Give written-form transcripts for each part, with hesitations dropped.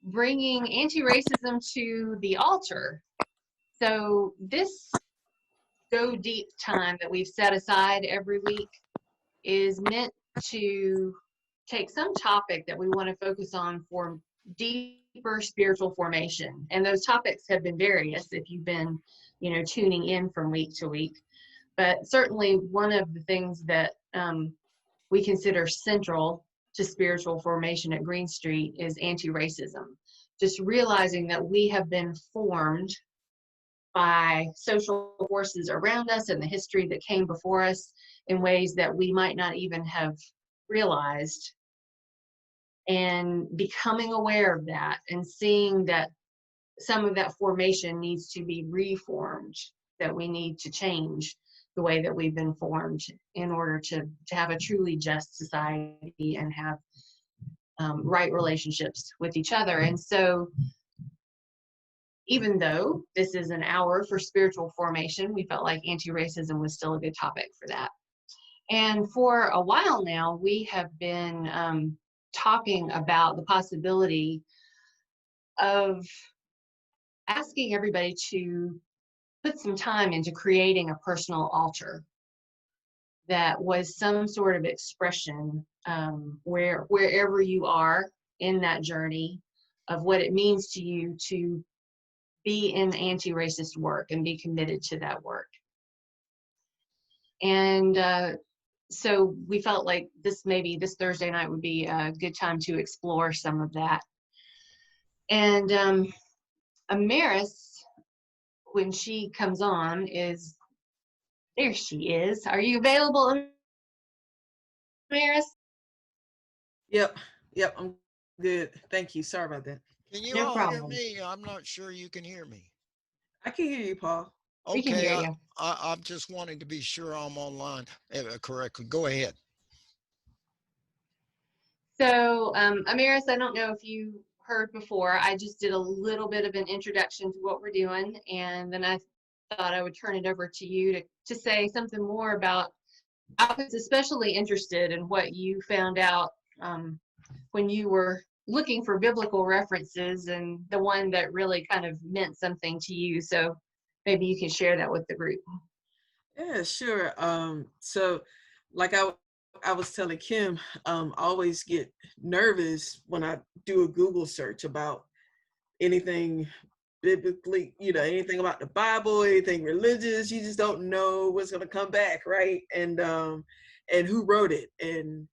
bringing anti-racism to the altar. So this Go Deep time that we've set aside every week is meant to take some topic that we want to focus on for deeper spiritual formation. And those topics have been various if you've been, tuning in from week to week. But certainly one of the things that we consider central to spiritual formation at Green Street is anti-racism. Just realizing that we have been formed by social forces around us and the history that came before us in ways that we might not even have realized. And becoming aware of that and seeing that some of that formation needs to be reformed, that we need to change the way that we've been formed in order to have a truly just society and have right relationships with each other. And so even though this is an hour for spiritual formation, we felt like anti-racism was still a good topic for that. And for a while now, we have been talking about the possibility of asking everybody to put some time into creating a personal altar that was some sort of expression wherever you are in that journey of what it means to you to be in anti-racist work and be committed to that work. And so we felt like this Thursday night would be a good time to explore some of that. And Amaris, when she comes on, there she is. Are you available, Amaris? Yep, I'm good. Thank you. Sorry about that. Can you No all hear problem. me? I'm not sure you can hear me. I can hear you, Paul. We can Okay, hear you. I'm just wanting to be sure I'm online correctly. Go ahead. So, Amaris, I don't know if you heard before, I just did a little bit of an introduction to what we're doing, and then I thought I would turn it over to you to say something more about. I was especially interested in what you found out when you were looking for biblical references, and the one that really kind of meant something to you. So maybe you can share that with the group. Yeah, sure. So like I was telling Kim, I always get nervous when I do a Google search about anything biblically, anything about the Bible, anything religious. You just don't know what's gonna come back, right? And who wrote it, and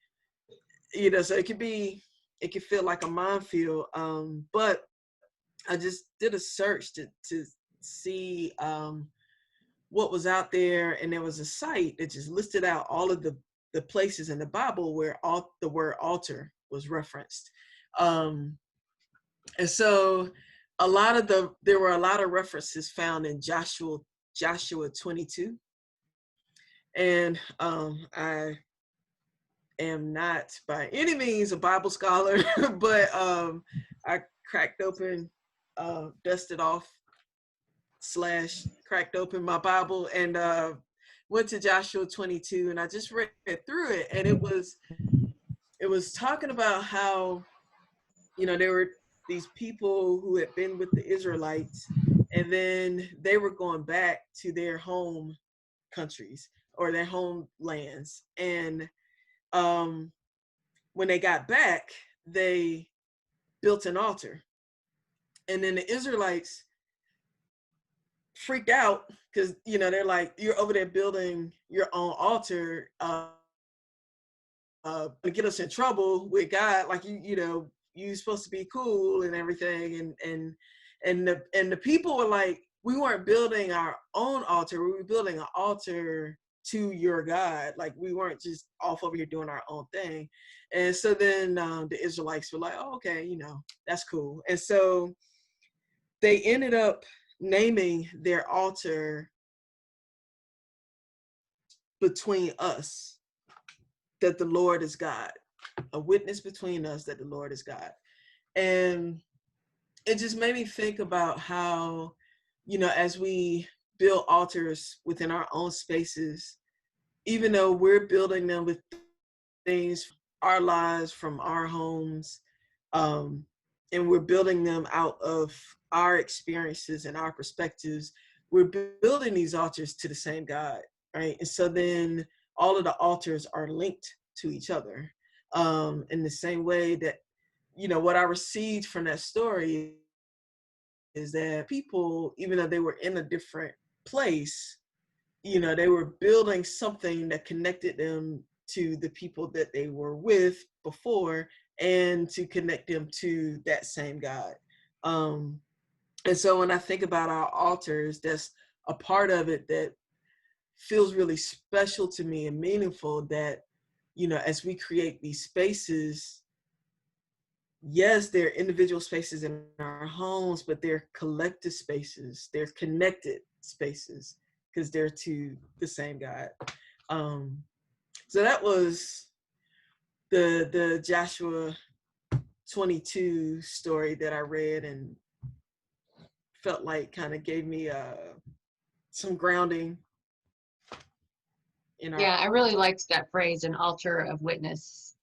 so it can feel like a minefield. But I just did a search to see what was out there, and there was a site that just listed out all of the places in the Bible where the word altar was referenced. And so there were a lot of references found in Joshua 22. And I am not by any means a Bible scholar, but I cracked open, dusted off / cracked open my Bible and went to Joshua 22, and I just read through it, and it was talking about how there were these people who had been with the Israelites, and then they were going back to their home countries or their homelands, and when they got back, they built an altar, and then the Israelites freaked out because they're like, you're over there building your own altar to get us in trouble with God, like you're supposed to be cool and everything, and the people were like, we weren't building our own altar, we were building an altar to your God, like we weren't just off over here doing our own thing. And so then the Israelites were like, oh, okay, that's cool. And so they ended up naming their altar between us, that the Lord is God, a witness between us that the Lord is God. And it just made me think about how, as we build altars within our own spaces, even though we're building them with things, our lives, from our homes, and we're building them out of our experiences and our perspectives. We're building these altars to the same God, right? And so then all of the altars are linked to each other, in the same way that, what I received from that story is that people, even though they were in a different place, they were building something that connected them to the people that they were with before, and to connect them to that same God. Um, and so when I think about our altars, that's a part of it that feels really special to me and meaningful, that, as we create these spaces, yes, they're individual spaces in our homes, but they're collective spaces, they're connected spaces, because they're to the same God. So that was the Joshua 22 story that I read, and felt like kind of gave me some grounding in our. Yeah, I really liked that phrase, an altar of witness.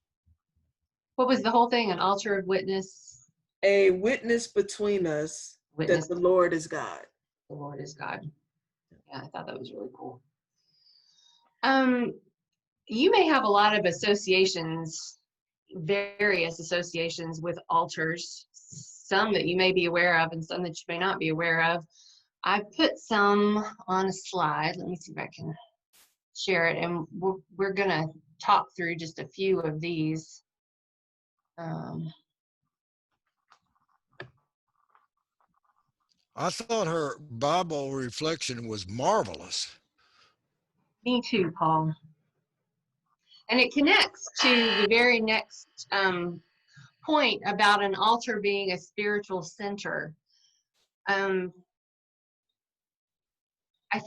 What was the whole thing? An altar of witness? A witness between us Witness, that the Lord is God. the Lord is God. Yeah, I thought that was really cool. You may have a lot of associations, various associations with altars, some that you may be aware of and some that you may not be aware of. I put some on a slide. Let me see if I can share it. And we're going to talk through just a few of these. I thought her Bible reflection was marvelous. Me too, Paul. And it connects to the very next point about an altar being a spiritual center. I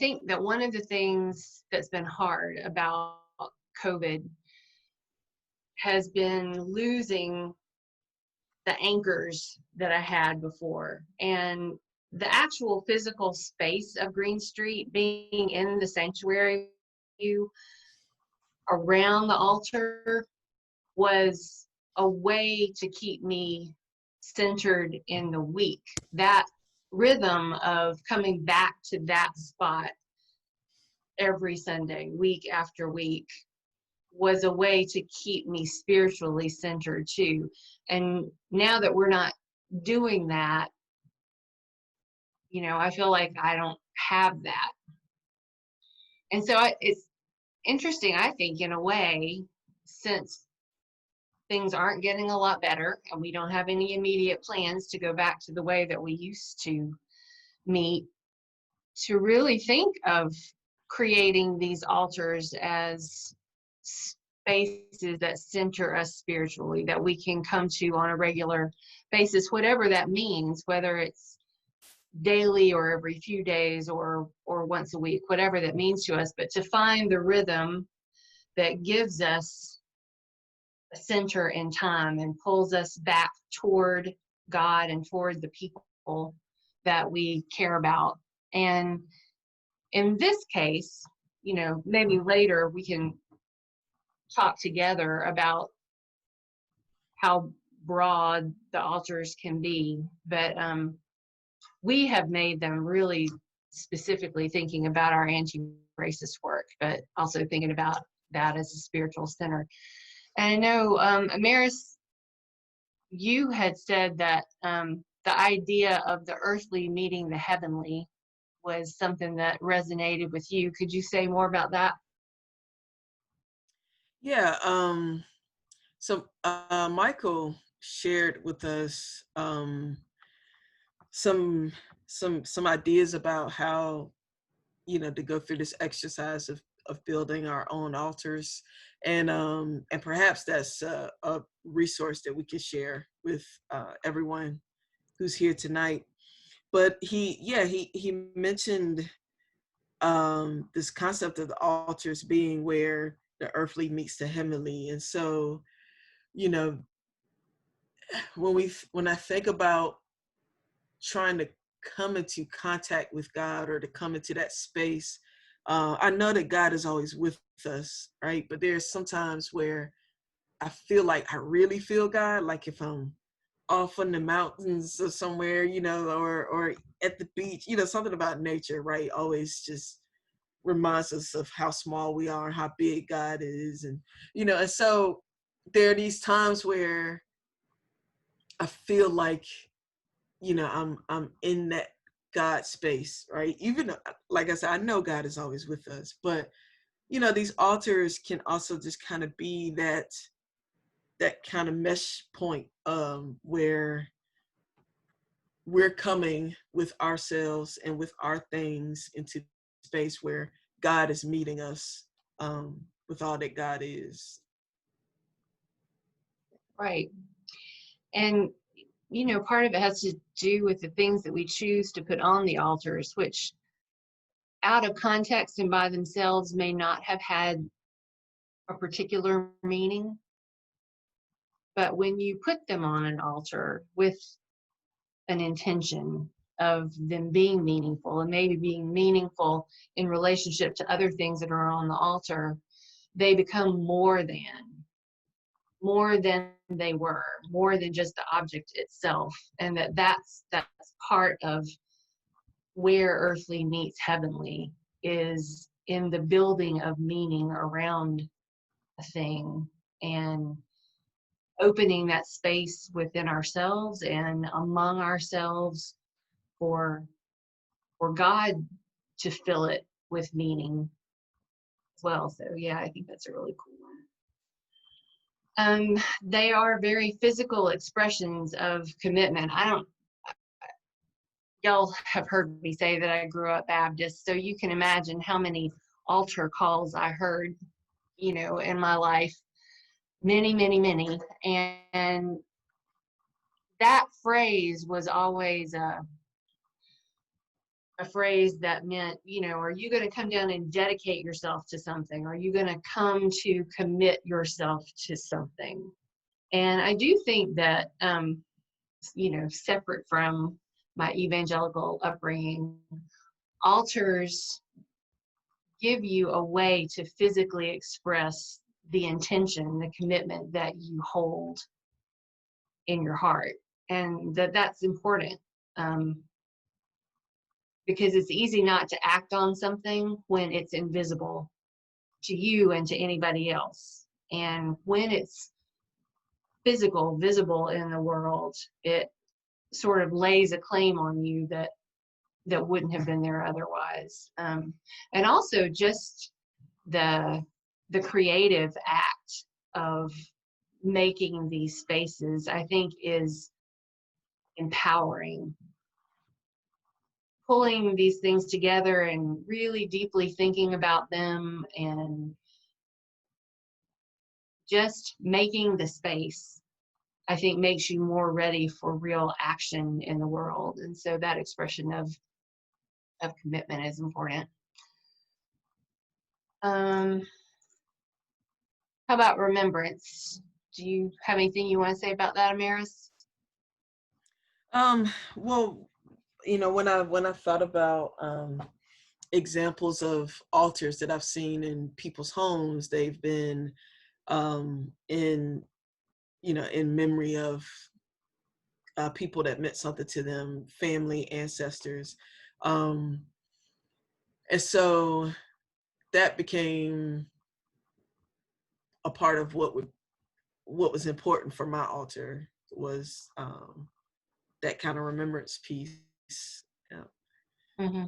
think that one of the things that's been hard about COVID has been losing the anchors that I had before. And the actual physical space of Green Street, being in the sanctuary around the altar, was a way to keep me centered in the week. That rhythm of coming back to that spot every Sunday, week after week, was a way to keep me spiritually centered too. And now that we're not doing that, I feel like I don't have that. And so it's interesting, I think, in a way, since things aren't getting a lot better and we don't have any immediate plans to go back to the way that we used to meet, to really think of creating these altars as spaces that center us spiritually, that we can come to on a regular basis, whatever that means, whether it's daily or every few days or once a week, whatever that means to us, but to find the rhythm that gives us a center in time and pulls us back toward God and toward the people that we care about. And in this case, maybe later we can talk together about how broad the altars can be, but we have made them really specifically thinking about our anti-racist work, but also thinking about that as a spiritual center. And I know, Amaris, you had said that the idea of the earthly meeting the heavenly was something that resonated with you. Could you say more about that? Yeah. So Michael shared with us some ideas about how, to go through this exercise of building our own altars, and perhaps that's a resource that we can share with everyone who's here tonight. But he mentioned this concept of the altars being where the earthly meets the heavenly. And so, when I think about trying to come into contact with God, or to come into that space, I know that God is always with us, right? But there's sometimes where I feel like I really feel God, like if I'm off in the mountains or somewhere, or at the beach, something about nature, right? Always just reminds us of how small we are and how big God is. And so there are these times where I feel like, I'm in that God space, right? Even like I said, I know God is always with us, but these altars can also just kind of be that kind of mesh point, where we're coming with ourselves and with our things into space where God is meeting us, with all that God is. Right. And, part of it has to do with the things that we choose to put on the altars, which out of context and by themselves may not have had a particular meaning. But when you put them on an altar with an intention of them being meaningful and maybe being meaningful in relationship to other things that are on the altar, they become more than they were, more than just the object itself. And that's part of where earthly meets heavenly, is in the building of meaning around a thing and opening that space within ourselves and among ourselves for God to fill it with meaning as well. So yeah, I think that's a really cool one. They are very physical expressions of commitment. Y'all have heard me say that I grew up Baptist, so you can imagine how many altar calls I heard, in my life. Many, many, many. And that phrase was always a phrase that meant, are you going to come down and dedicate yourself to something? Are you going to come to commit yourself to something? And I do think that, separate from my evangelical upbringing, altars give you a way to physically express the intention, the commitment that you hold in your heart. And that's important, because it's easy not to act on something when it's invisible to you and to anybody else. And when it's visible in the world, it sort of lays a claim on you that wouldn't have been there otherwise. And also just the creative act of making these spaces, I think, is empowering. Pulling these things together and really deeply thinking about them and just making the space, I think, makes you more ready for real action in the world. And so that expression of commitment is important. How about remembrance? Do you have anything you want to say about that, Amaris? Well, when I thought about examples of altars that I've seen in people's homes, they've been in memory of people that meant something to them, family, ancestors, and so that became a part of what was important for my altar, was that kind of remembrance piece. Yeah. Mm-hmm.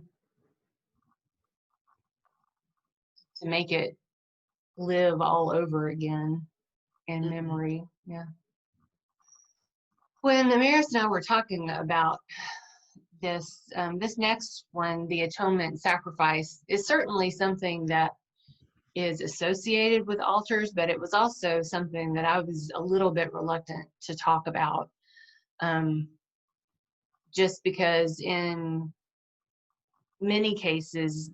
To make it live all over again in Mm-hmm. memory. Yeah. When Amaris and I were talking about this, this next one, the atonement sacrifice, is certainly something that is associated with altars, but it was also something that I was a little bit reluctant to talk about, just because in many cases,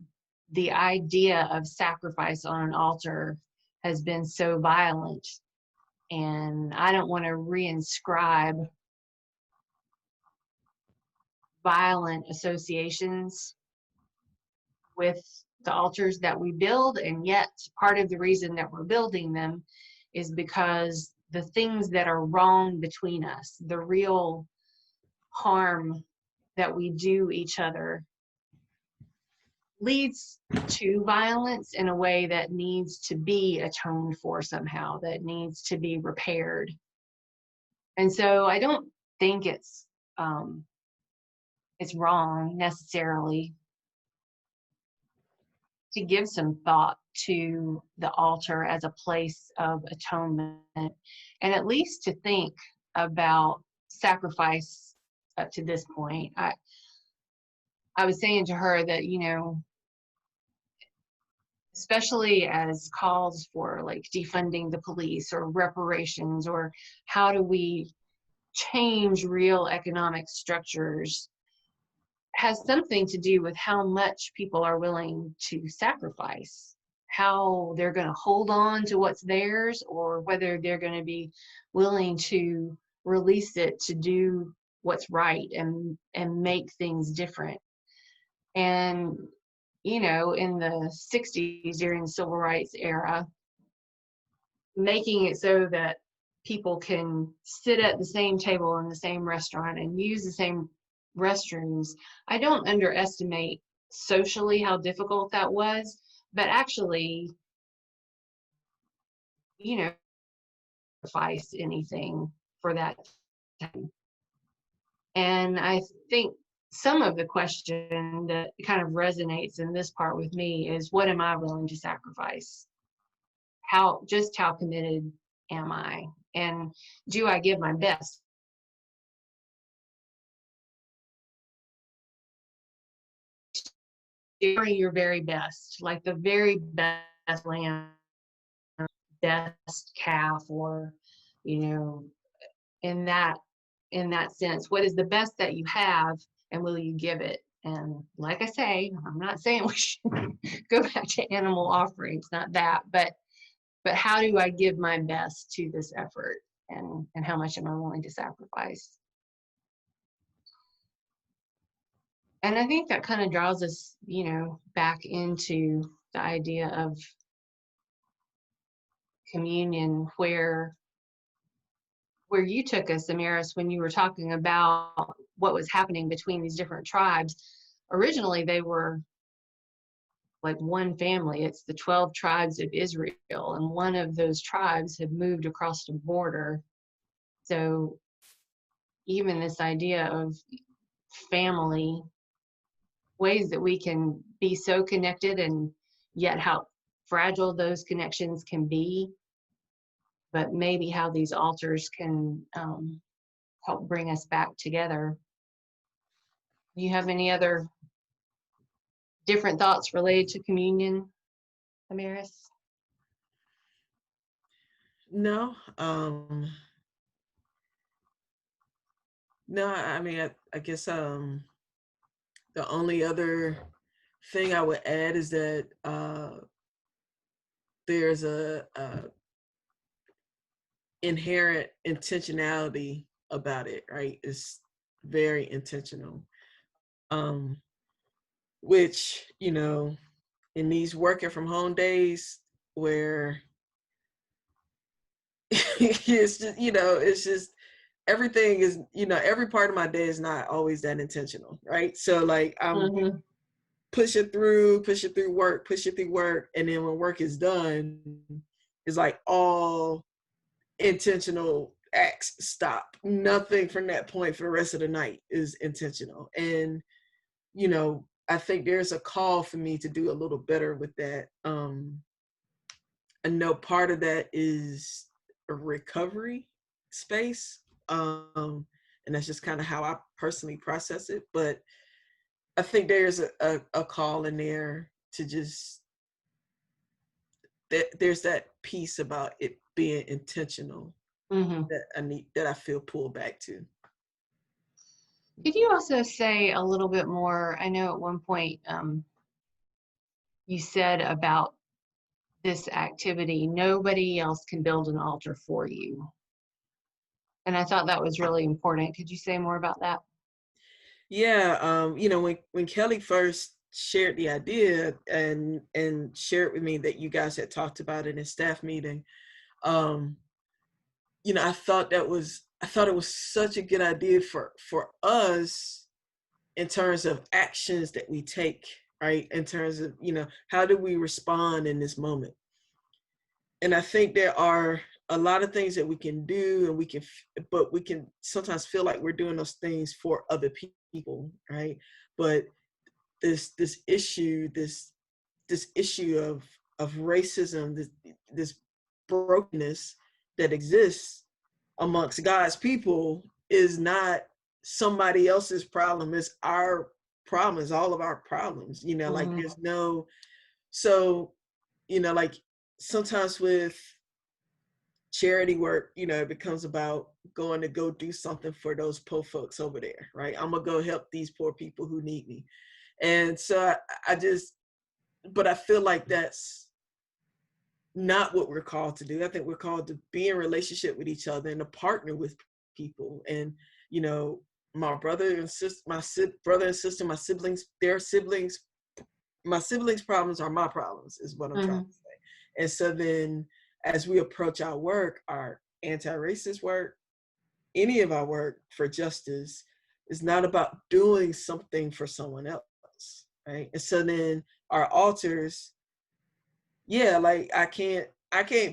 the idea of sacrifice on an altar has been so violent, and I don't want to reinscribe violent associations with the altars that we build. And yet part of the reason that we're building them is because the things that are wrong between us, the real harm that we do each other, leads to violence in a way that needs to be atoned for somehow, that needs to be repaired. And so I don't think it's wrong necessarily to give some thought to the altar as a place of atonement, and at least to think about sacrifice up to this point. I was saying to her that, you know, especially as calls for like defunding the police or reparations, or how do we change real economic structures, has something to do with how much people are willing to sacrifice, how they're going to hold on to what's theirs, or whether they're going to be willing to release it to do what's right and make things different. And you know, in the 60s, during the civil rights era, making it so that people can sit at the same table in the same restaurant and use the same restrooms. I don't underestimate socially how difficult that was, but actually, you know, sacrifice anything for that time. And I think some of the question that kind of resonates in this part with me is, what am I willing to sacrifice? How committed am I? And do I give my best? Doing your very best, like the very best lamb, best calf, or, you know, in that sense, what is the best that you have, and will you give it? And like I say, I'm not saying we should go back to animal offerings, not that, but how do I give my best to this effort, and how much am I willing to sacrifice? And I think that kind of draws us, you know, back into the idea of communion, where you took us, Amaris, when you were talking about what was happening between these different tribes. Originally, they were like one family. It's the 12 tribes of Israel, and one of those tribes had moved across the border. So even this idea of family, ways that we can be so connected, and yet how fragile those connections can be, but maybe how these altars can help bring us back together. Do you have any other different thoughts related to communion, Amaris? No, no, I mean, I guess the only other thing I would add is that there's a inherent intentionality about it, right? It's very intentional. Which, you know, in these working from home days where it's just, you know, it's just everything is, you know, every part of my day is not always that intentional, right? So like I'm push it through work, and then when work is done, it's like all intentional acts stop. Nothing from that point for the rest of the night is intentional. And, you know, I think there's a call for me to do a little better with that. I know part of that is a recovery space. And that's just kind of how I personally process it. But I think there's a call in there to just, there's that piece about it being intentional that I feel pulled back to. Could you also say a little bit more? I know at one point you said about this activity, nobody else can build an altar for you. And I thought that was really important. Could you say more about that? Yeah, you know, when Kelly first shared the idea and shared with me that you guys had talked about it in staff meeting, I thought it was such a good idea for us in terms of actions that we take, right? In terms of, how do we respond in this moment? And I think there are a lot of things that we can do, and but we can sometimes feel like we're doing those things for other people, right? But this issue of racism, this brokenness that exists amongst God's people is not somebody else's problem. It's our problem. It's all of our problems. Like there's no. So, like sometimes with charity work, it becomes about going to go do something for those poor folks over there, right? I'm gonna go help these poor people who need me. And so but I feel like that's not what we're called to do. I think we're called to be in relationship with each other and to partner with people. And, my brother and sister, brother and sister, my siblings, their siblings, my siblings' problems are my problems, is what I'm trying to say. And so then as we approach our work, our anti-racist work, any of our work for justice is not about doing something for someone else, right? And so then our altars, like I can't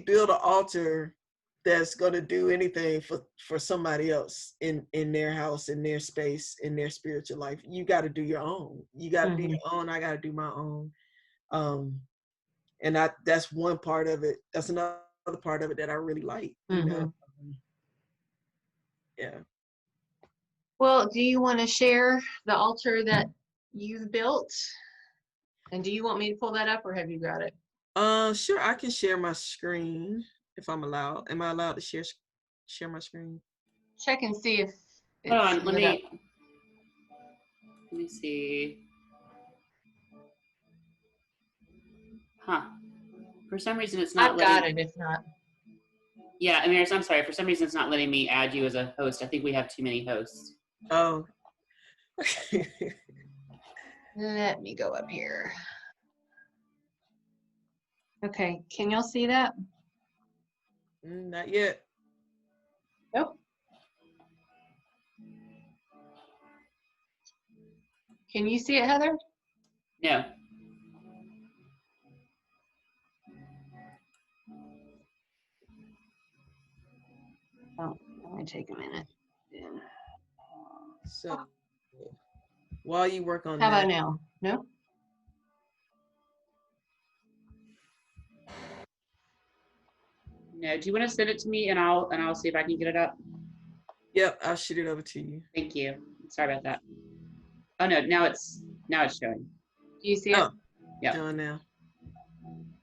build an altar that's going to do anything for somebody else in their house, in their space, in their spiritual life. You got to do your own. You got to do your own. I got to do my own. And that's one part of it. That's another part of it that I really like, yeah. Well, do you want to share the altar that you've built? And do you want me to pull that up, or have you got it? Sure, I can share my screen if I'm allowed. Am I allowed to share my screen? Check and see if it's Hold on, let lit up. me see. Huh. For some reason it's not I've got it, if not. Yeah, Amaris, I'm sorry. For some reason it's not letting me add you as a host. I think we have too many hosts. Oh. Let me go up here. Okay, can y'all see that? Not yet. Nope. Can you see it, Heather? No. Oh, it might take a minute. So while you work on How that. about now? No? No. Do you want to send it to me and I'll see if I can get it up? Yep, I'll shoot it over to you. Thank you. Sorry about that. Oh no, now it's showing. Do you see it? Oh, yeah. Doing now.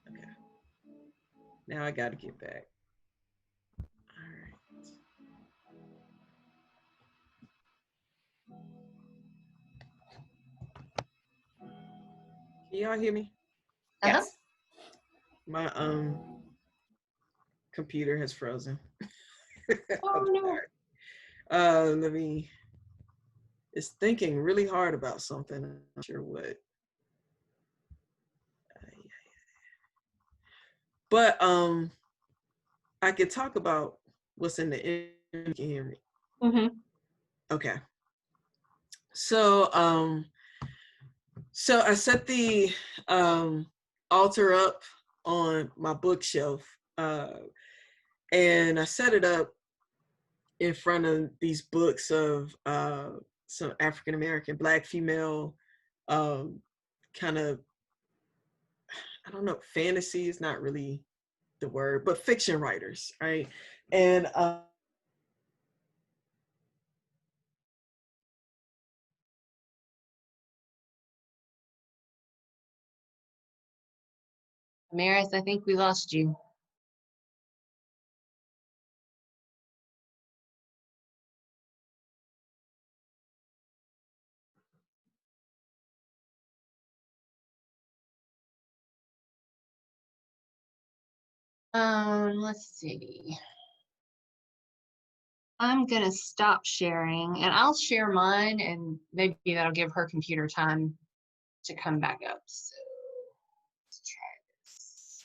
Okay. Now I got to get back. All right. Can y'all hear me? Yes. My computer has frozen. Oh no. Let me. It's thinking really hard about something. I'm not sure what. But I could talk about what's in the image. You can hear me. Mm-hmm. Okay. So I set the altar up on my bookshelf, and I set it up in front of these books of some African American Black female kind of, I don't know, fantasy is not really the word, but fiction writers, right? And Amaris, I think we lost you. Let's see. I'm gonna stop sharing and I'll share mine, and maybe that'll give her computer time to come back up. So let's try this.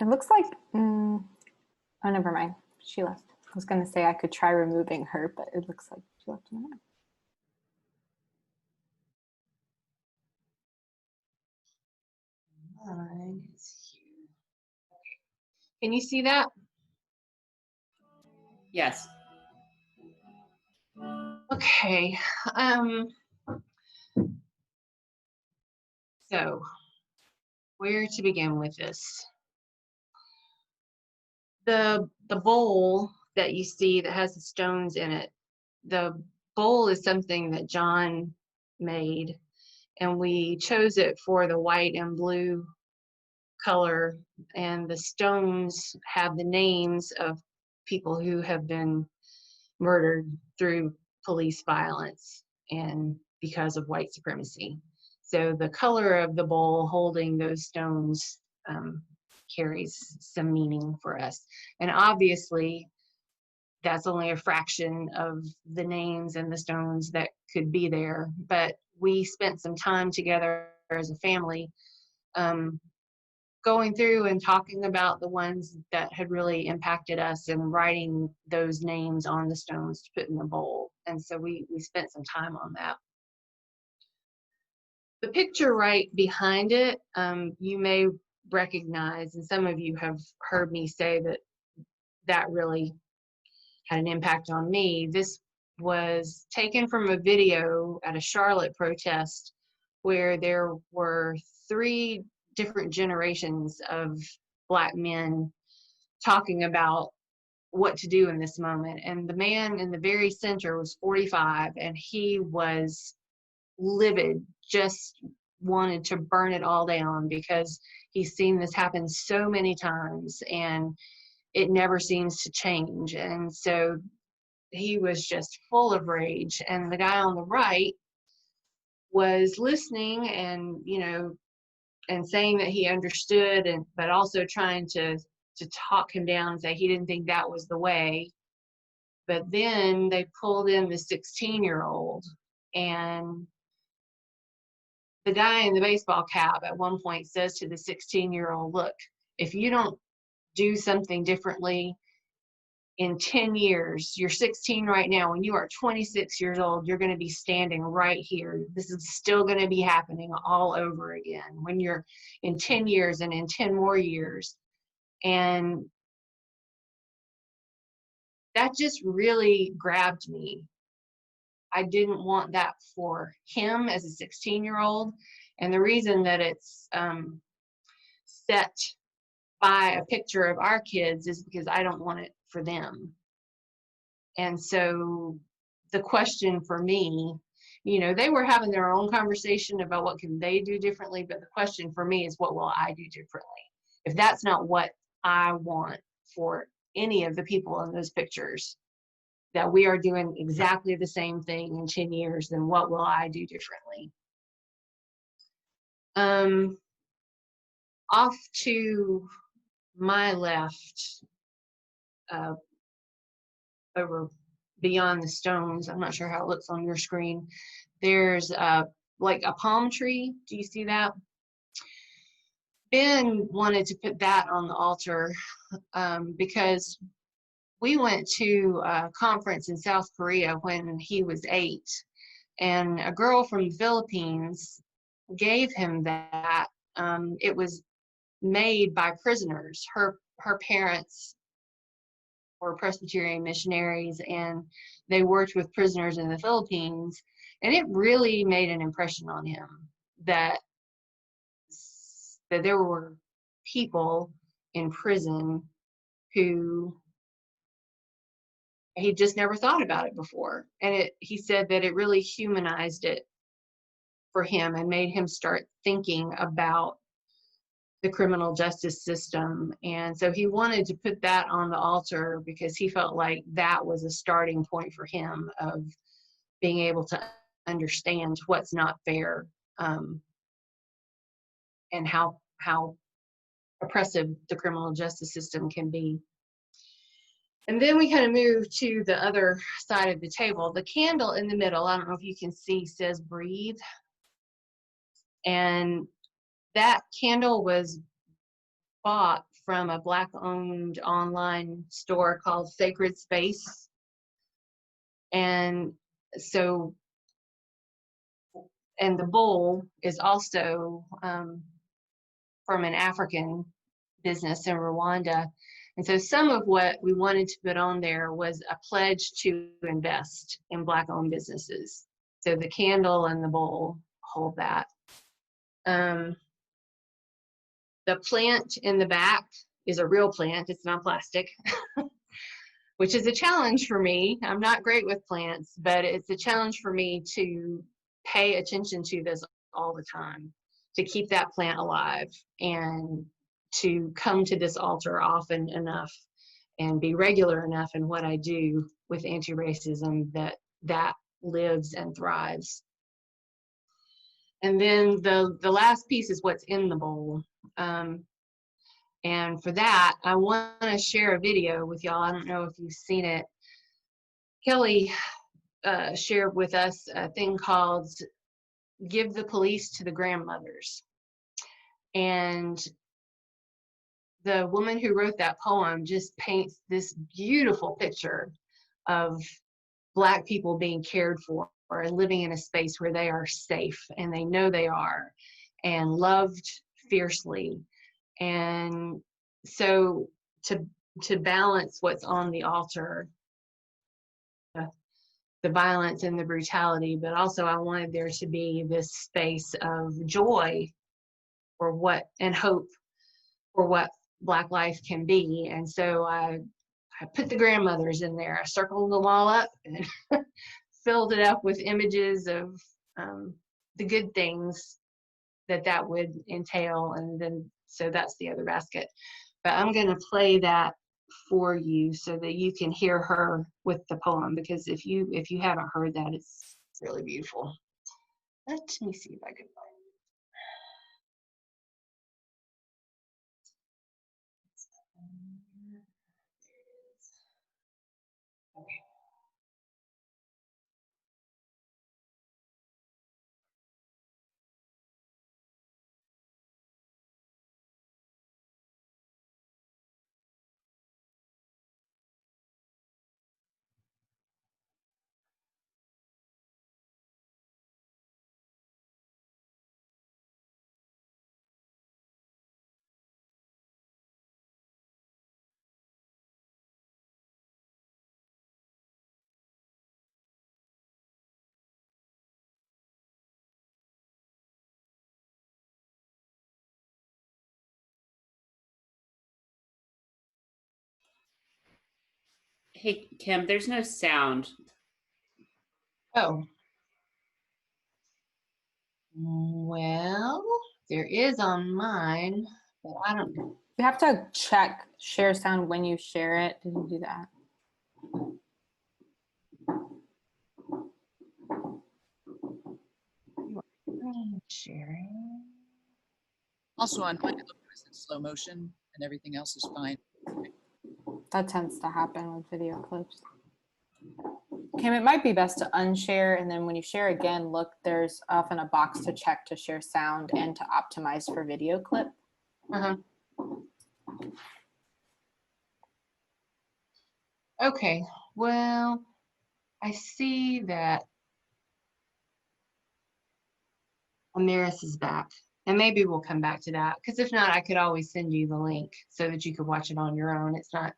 It looks like, oh, never mind. She left. I was going to say I could try removing her, but it looks like she left in the room. Mine is here. Can you see that? Yes. Okay. So where to begin with this? The bowl that you see that has the stones in it, the bowl is something that John made, and we chose it for the white and blue color, and the stones have the names of people who have been murdered through police violence and because of white supremacy. So the color of the bowl holding those stones carries some meaning for us. And obviously, that's only a fraction of the names and the stones that could be there. But we spent some time together as a family going through and talking about the ones that had really impacted us and writing those names on the stones to put in the bowl. And so we spent some time on that. The picture right behind it, you may recognize, and some of you have heard me say that that really had an impact on me. This was taken from a video at a Charlotte protest where there were 3 different generations of Black men talking about what to do in this moment. And the man in the very center was 45, and he was livid, just wanted to burn it all down because he's seen this happen so many times and it never seems to change. And so he was just full of rage. And the guy on the right was listening and, you know, and saying that he understood, and but also trying to talk him down and say he didn't think that was the way. But then they pulled in the 16-year-old, and the guy in the baseball cap at one point says to the 16-year-old, look, if you don't do something differently in 10 years, you're 16 right now, when you are 26 years old, you're going to be standing right here. This is still going to be happening all over again when you're in 10 years and in 10 more years. And that just really grabbed me. I didn't want that for him as a 16-year-old. And the reason that it's set by a picture of our kids is because I don't want it for them. And so the question for me, you know, they were having their own conversation about what can they do differently, but the question for me is, what will I do differently? If that's not what I want for any of the people in those pictures, that we are doing exactly the same thing in 10 years, then what will I do differently? Off to my left, over beyond the stones, I'm not sure how it looks on your screen, there's like a palm tree. Do you see that? Ben wanted to put that on the altar because we went to a conference in South Korea when he was 8, and a girl from the Philippines gave him that. It was made by prisoners. Her parents were Presbyterian missionaries, and they worked with prisoners in the Philippines, and it really made an impression on him that there were people in prison who he just never thought about it before. And he said that it really humanized it for him and made him start thinking about the criminal justice system. And so he wanted to put that on the altar because he felt like that was a starting point for him of being able to understand what's not fair, and how oppressive the criminal justice system can be. And then we kind of move to the other side of the table. The candle in the middle, I don't know if you can see, says breathe. And that candle was bought from a Black-owned online store called Sacred Space. And so, and the bowl is also from an African business in Rwanda. And so some of what we wanted to put on there was a pledge to invest in Black-owned businesses. So the candle and the bowl hold that. The plant in the back is a real plant. It's not plastic, which is a challenge for me. I'm not great with plants, but it's a challenge for me to pay attention to this all the time, to keep that plant alive and to come to this altar often enough and be regular enough in what I do with anti-racism that lives and thrives. And then the last piece is what's in the bowl. And for that, I want to share a video with y'all. I don't know if you've seen it. Kelly shared with us a thing called Give the Police to the Grandmothers. And the woman who wrote that poem just paints this beautiful picture of Black people being cared for and living in a space where they are safe and they know they are and loved fiercely. And so to balance what's on the altar, the violence and the brutality, but also I wanted there to be this space of joy for what and hope for what Black life can be. And so I put the grandmothers in there. I circled them all up and filled it up with images of the good things that would entail. And then, so that's the other basket. But I'm going to play that for you so that you can hear her with the poem, because if you haven't heard that, it's really beautiful. Let me see if I can find it. Okay. Hey, Kim, there's no sound. Oh. Well, there is on mine, but I don't know. You have to check share sound when you share it. Did you do that? Sharing. Also on mine, it looks in slow motion and everything else is fine. That tends to happen with video clips. Kim, it might be best to unshare, and then when you share again, look, there's often a box to check to share sound and to optimize for video clip. Uh-huh. Okay, well, I see that Amaris is back, and maybe we'll come back to that, because if not, I could always send you the link so that you could watch it on your own. It's not,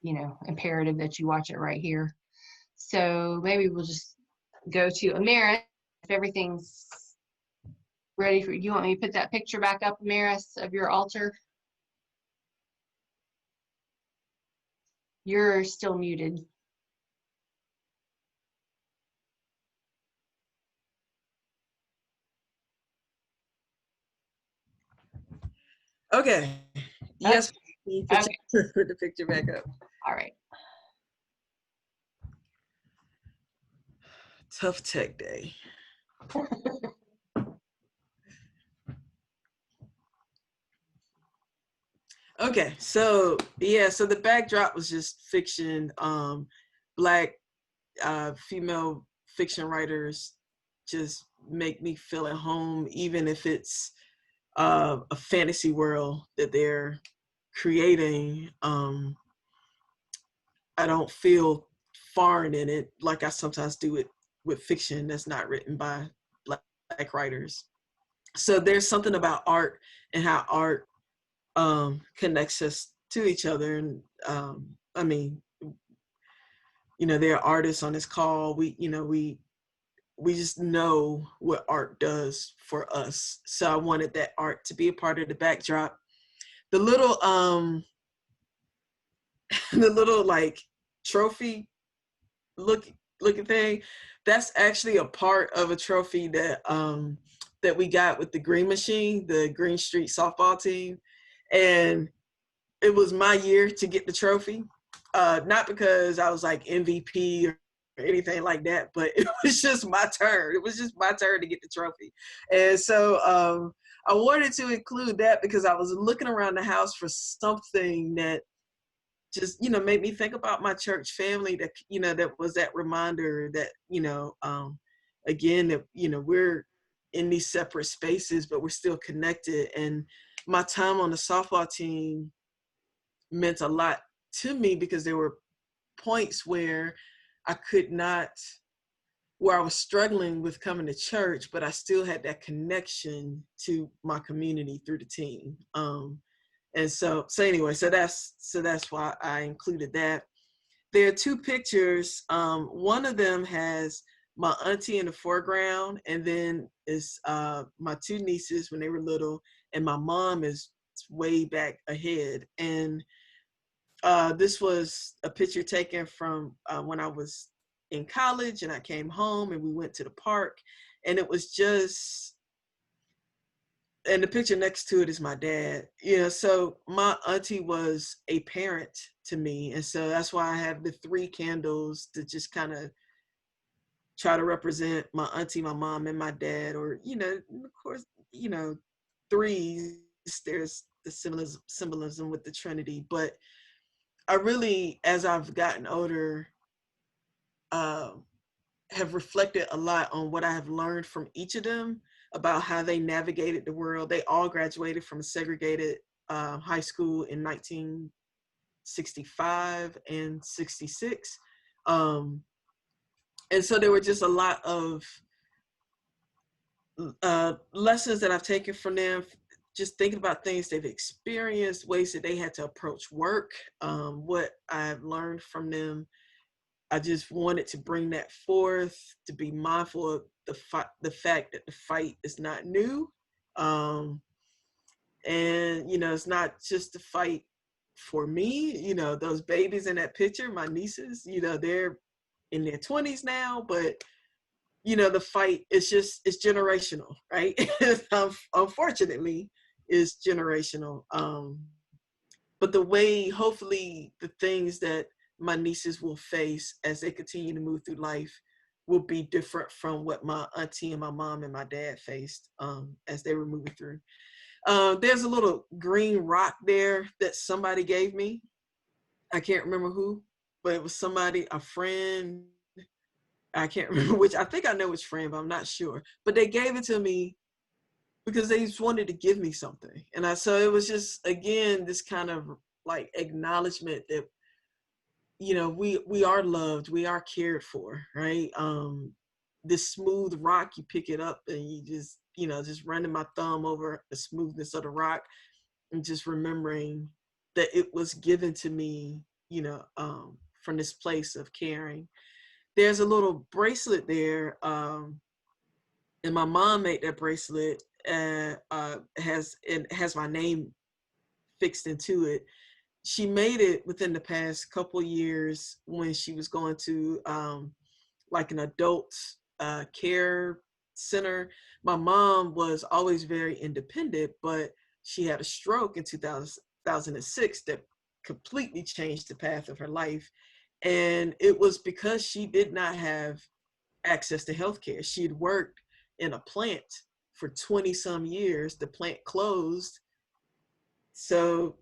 you know, imperative that you watch it right here. So maybe we'll just go to Amaris if everything's ready for you. Want me to put that picture back up, Amaris, of your altar? You're still muted. Okay. Yes. Okay. Put the picture back up. All right. Tough tech day. Okay, so yeah, so the backdrop was just fiction. Black female fiction writers just make me feel at home, even if it's a fantasy world that they're creating. I don't feel foreign in it like I sometimes do it with fiction that's not written by Black writers. So there's something about art and how art connects us to each other. And I mean, there are artists on this call. We just know what art does for us. So I wanted that art to be a part of the backdrop. The little the little like trophy looking thing, that's actually a part of a trophy that that we got with the Green Machine, the Green Street softball team. And it was my year to get the trophy. Not because I was like MVP or anything like that, but it was just my turn. It was just my turn to get the trophy. And so I wanted to include that because I was looking around the house for something that just, made me think about my church family, that, that was that reminder that, again, that, we're in these separate spaces, but we're still connected. And my time on the softball team meant a lot to me because there were points where I was struggling with coming to church, but I still had that connection to my community through the team. And so anyway, so that's why I included that. There are two pictures. One of them has my auntie in the foreground, and then is my two nieces when they were little, and my mom is way back ahead. And this was a picture taken from when I was in college, and I came home and we went to the park, and it was just, and the picture next to it is my dad. So my auntie was a parent to me. And so that's why I have the 3 candles to just kind of try to represent my auntie, my mom, and my dad. Or, of course, 3, there's the symbolism with the Trinity. But I really, as I've gotten older, have reflected a lot on what I have learned from each of them about how they navigated the world. They all graduated from a segregated high school in 1965 and 66. And so there were just a lot of lessons that I've taken from them, just thinking about things they've experienced, ways that they had to approach work, what I've learned from them. I just wanted to bring that forth, to be mindful of the fact that the fight is not new. And, it's not just a fight for me. Those babies in that picture, my nieces, they're in their 20s now, but, the fight is it's generational, right? Unfortunately, it's generational. But the way, hopefully, the things that my nieces will face as they continue to move through life will be different from what my auntie and my mom and my dad faced as they were moving through. There's a little green rock there that somebody gave me. I can't remember who, but it was somebody, a friend. I can't remember which. I think I know which friend, but I'm not sure. But they gave it to me because they just wanted to give me something. And so it was just, again, this kind of like acknowledgement that, we are loved, we are cared for, right? This smooth rock, you pick it up and you just, just running my thumb over the smoothness of the rock and just remembering that it was given to me, from this place of caring. There's a little bracelet there, and my mom made that bracelet, and it has my name fixed into it. She made it within the past couple years when she was going to like an adult care center. My mom was always very independent, but she had a stroke in 2006 that completely changed the path of her life. And it was because she did not have access to healthcare. She had worked in a plant for 20 some years. The plant closed. So,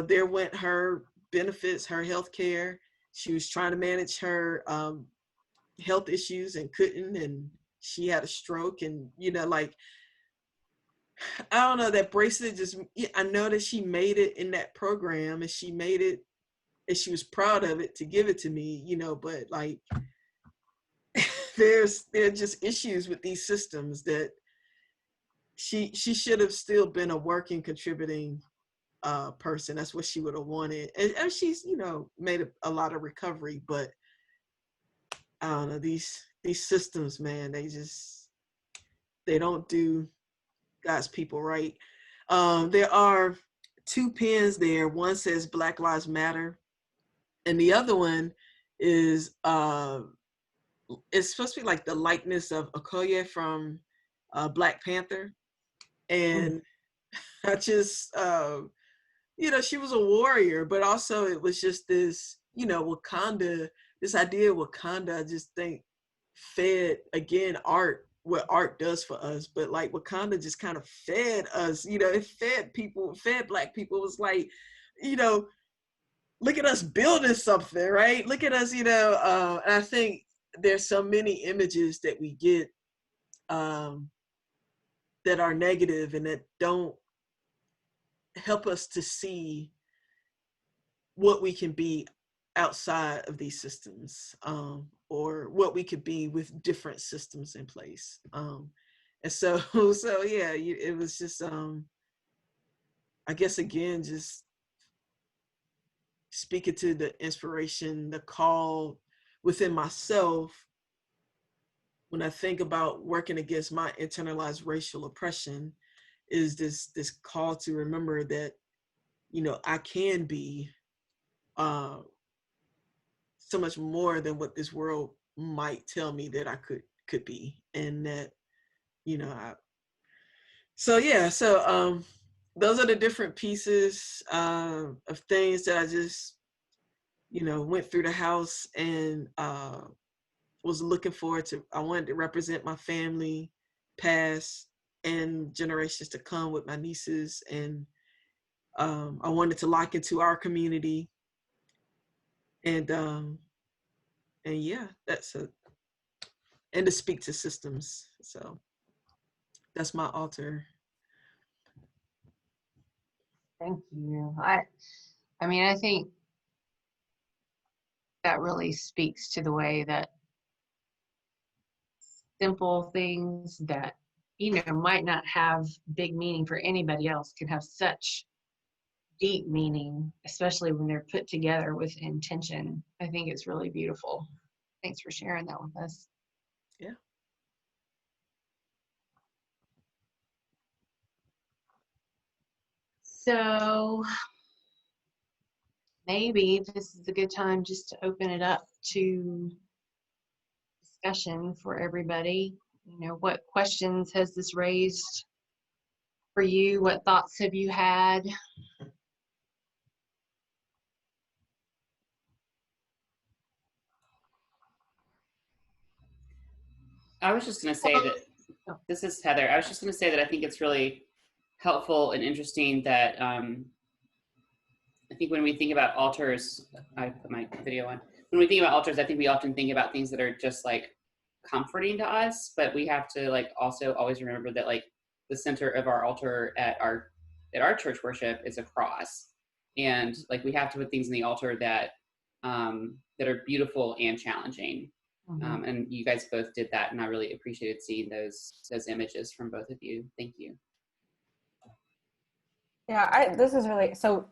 there went her benefits, her health care. She was trying to manage her health issues and couldn't, and she had a stroke. And, I don't know, that bracelet just, I know that she made it in that program, and she made it, and she was proud of it to give it to me, you know, but like, there are just issues with these systems that she should have still been a working, contributing person. That's what she would have wanted. And she's, you know, made a lot of recovery, but I don't know, these systems, man, they don't do God's people right. There are 2 pins there. One says Black Lives Matter, and the other one is it's supposed to be like the likeness of Okoye from Black Panther. And I just you know, she was a warrior, but also it was just this, you know, Wakanda, this idea of Wakanda, I just think fed, again, art, what art does for us, but like Wakanda just kind of fed us, you know, it fed people, fed Black people. It was like, you know, look at us building something, right? Look at us, you know, and I think there's so many images that we get that are negative and that don't help us to see what we can be outside of these systems, or what we could be with different systems in place. And so, so yeah, it was just, I guess, again, just speaking to the inspiration, the call within myself when I think about working against my internalized racial oppression, is this call to remember that, you know, I can be so much more than what this world might tell me that I could be. And that, you know, so yeah, so those are the different pieces of things that I just, you know, went through the house and was looking forward to. I wanted to represent my family, past and generations to come, with my nieces, and I wanted to lock into our community, and yeah, that's a, and to speak to systems. So that's my altar. Thank you. I mean, I think that really speaks to the way that simple things that, you know, might not have big meaning for anybody else can have such deep meaning, especially when they're put together with intention. I think it's really beautiful. Thanks for sharing that with us. Yeah. So maybe this is a good time just to open it up to discussion for everybody. You know, what questions has this raised for you? What thoughts have you had? I was just going to say that, this is Heather. I was just going to say that I think it's really helpful and interesting that I think when we think about altars, I put my video on. When we think about altars, I think we often think about things that are just like comforting to us, but we have to like also always remember that like the center of our altar at our church worship is a cross, and like we have to put things in the altar that that are beautiful and challenging. Mm-hmm. And you guys both did that, and I really appreciated seeing those images from both of you. Thank you. Yeah, this is really, so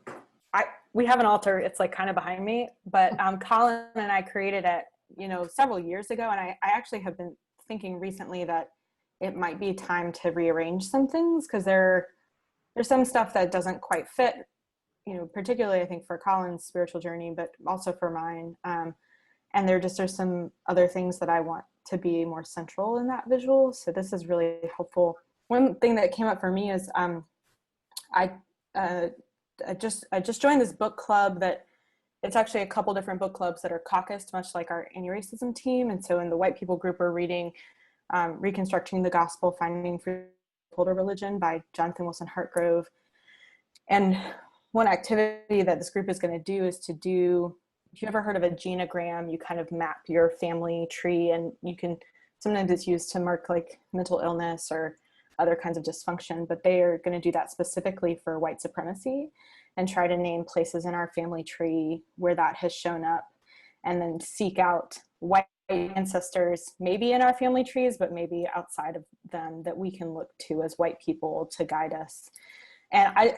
we have an altar, it's like kind of behind me, but Colin and I created it, you know, several years ago, and I actually have been thinking recently that it might be time to rearrange some things, because there's some stuff that doesn't quite fit, you know, particularly I think for Colin's spiritual journey, but also for mine. And there's some other things that I want to be more central in that visual. So this is really helpful. One thing that came up for me is I just joined this book club that it's actually a couple different book clubs that are caucused, much like our anti-racism team. And so in the white people group, we're reading Reconstructing the Gospel, Finding Freedom in Religion by Jonathan Wilson Hartgrove. And one activity that this group is going to do is to do, if you ever heard of a genogram, you kind of map your family tree, and you can, sometimes it's used to mark like mental illness or other kinds of dysfunction, but they are going to do that specifically for white supremacy and try to name places in our family tree where that has shown up, and then seek out white ancestors, maybe in our family trees, but maybe outside of them, that we can look to as white people to guide us. And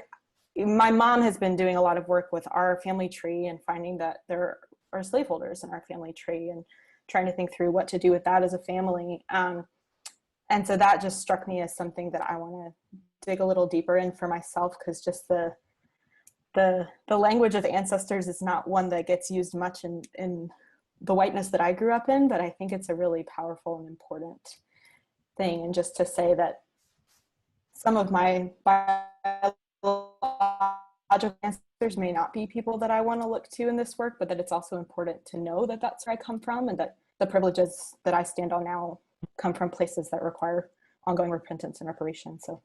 my mom has been doing a lot of work with our family tree and finding that there are slaveholders in our family tree and trying to think through what to do with that as a family. And so that just struck me as something that I want to dig a little deeper in for myself, because just the language of ancestors is not one that gets used much in the whiteness that I grew up in, but I think it's a really powerful and important thing. And just to say that some of my biological ancestors may not be people that I want to look to in this work, but that it's also important to know that that's where I come from, and that the privileges that I stand on now come from places that require ongoing repentance and reparation. So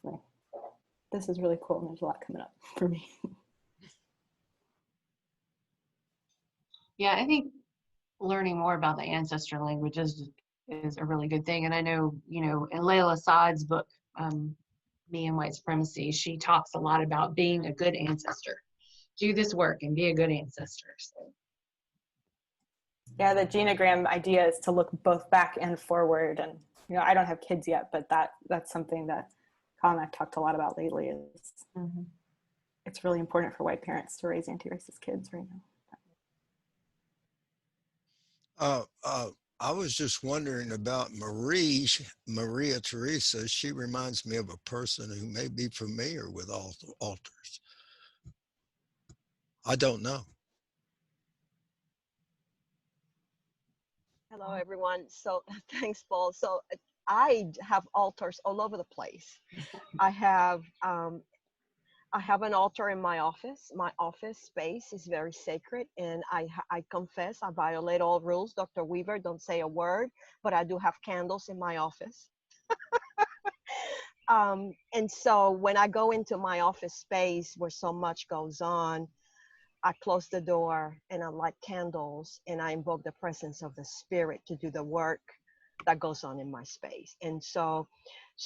anyway, this is really cool, and there's a lot coming up for me. Yeah, I think learning more about the ancestor languages is a really good thing. And I know, you know, in Layla Saad's book, Me and White Supremacy, she talks a lot about being a good ancestor. Do this work and be a good ancestor. So. Yeah, the genogram idea is to look both back and forward. And, you know, I don't have kids yet, but that's something that Colin and I've talked a lot about lately. Is it's really important for white parents to raise anti-racist kids right now. I was just wondering about Maria Teresa. She reminds me of a person who may be familiar with altars. I don't know. Hello, everyone. So thanks, Paul. So I have altars all over the place. I have an altar in my office. My office space is very sacred, and I confess I violate all rules. Dr. Weaver, don't say a word, but I do have candles in my office. And so when I go into my office space where so much goes on, I close the door and I light candles and I invoke the presence of the spirit to do the work that goes on in my space. And so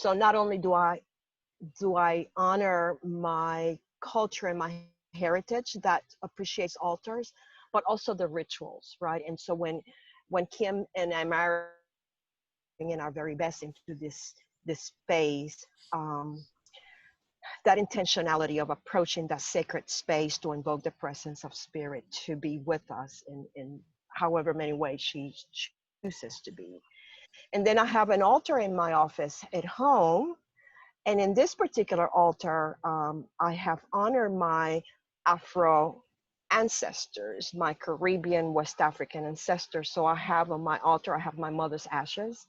not only do I honor my culture and my heritage that appreciates altars, but also the rituals, right? And so when Kim and Amaris bring our very best into this space, that intentionality of approaching that sacred space to invoke the presence of spirit to be with us in however many ways she chooses to be. And then I have an altar in my office at home. And in this particular altar, I have honored my Afro ancestors, my Caribbean, West African ancestors. So I have on my altar, I have my mother's ashes,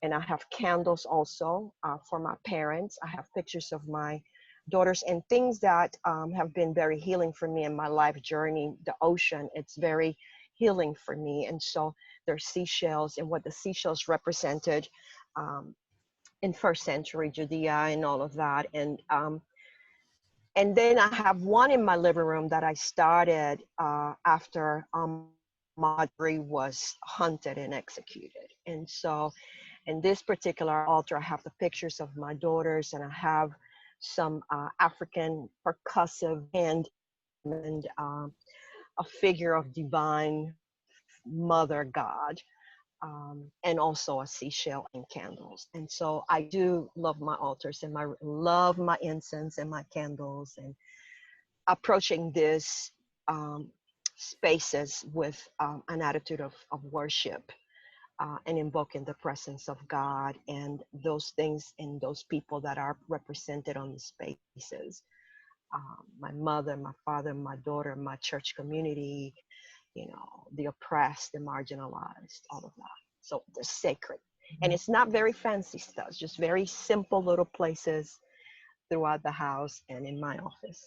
and I have candles also for my parents. I have pictures of my daughters and things that have been very healing for me in my life journey. The ocean, it's very healing for me. And so there's seashells, and what the seashells represented in first century Judea and all of that. And then I have one in my living room that I started after Ahmaud was hunted and executed. And so in this particular altar, I have the pictures of my daughters, and I have some African percussive hand and a figure of divine mother God, and also a seashell and candles. And so I do love my altars and love my incense and my candles, and approaching this spaces with an attitude of worship. And invoking the presence of God and those things and those people that are represented on the spaces. My mother, my father, my daughter, my church community, you know, the oppressed, the marginalized, all of that. So they're sacred. And it's not very fancy stuff, just very simple little places throughout the house and in my office.